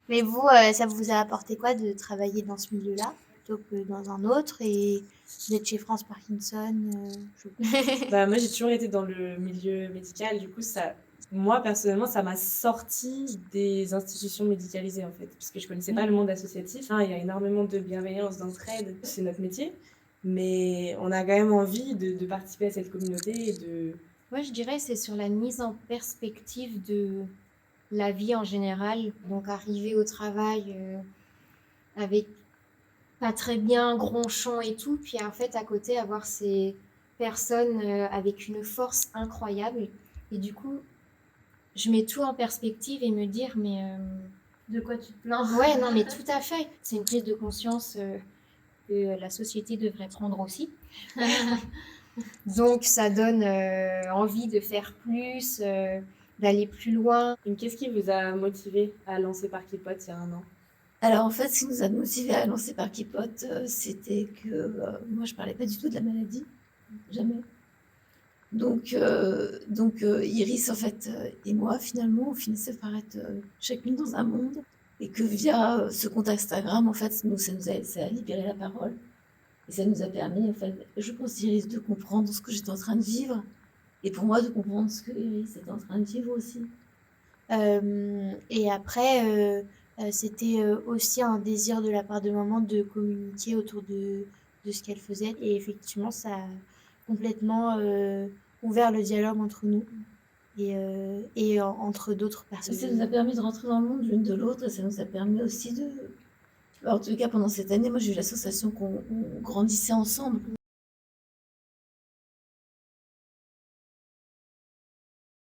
Mais vous, ça vous a apporté quoi de travailler dans ce milieu-là plutôt que dans un autre et d'être chez France Parkinson Bah, moi, j'ai toujours été dans le milieu médical, du coup, moi, personnellement, ça m'a sorti des institutions médicalisées, en fait, parce que je connaissais pas le monde associatif, hein. Il y a énormément de bienveillance, d'entraide, c'est notre métier, mais on a quand même envie de participer à cette communauté et de Moi, je dirais c'est sur la mise en perspective de la vie en général. Donc, arriver au travail avec pas très bien, gronchon et tout, puis en fait, à côté, avoir ces personnes avec une force incroyable. Et du coup, je mets tout en perspective et me dire, mais De quoi tu te plains? ouais, non, mais tout à fait. C'est une prise de conscience que la société devrait prendre aussi. Donc, ça donne envie de faire plus, d'aller plus loin. Donc, qu'est-ce qui vous a motivé à lancer Parkipote il y a 1 an? Alors en fait, ce qui nous a motivés à lancer Parkipote, c'était que moi je parlais pas du tout de la maladie, jamais. Donc Iris en fait et moi finalement on finissait par être chacune dans un monde et que via ce compte Instagram en fait ça a libéré la parole et ça nous a permis en fait, je pense Iris de comprendre ce que j'étais en train de vivre et pour moi de comprendre ce que Iris était en train de vivre aussi. Et après, c'était aussi un désir de la part de maman de communiquer autour de ce qu'elle faisait. Et effectivement, ça a complètement ouvert le dialogue entre nous et entre d'autres personnes. Ça nous a permis de rentrer dans le monde l'une de l'autre et ça nous a permis aussi de... En tout cas, pendant cette année, moi j'ai eu la sensation qu'on grandissait ensemble.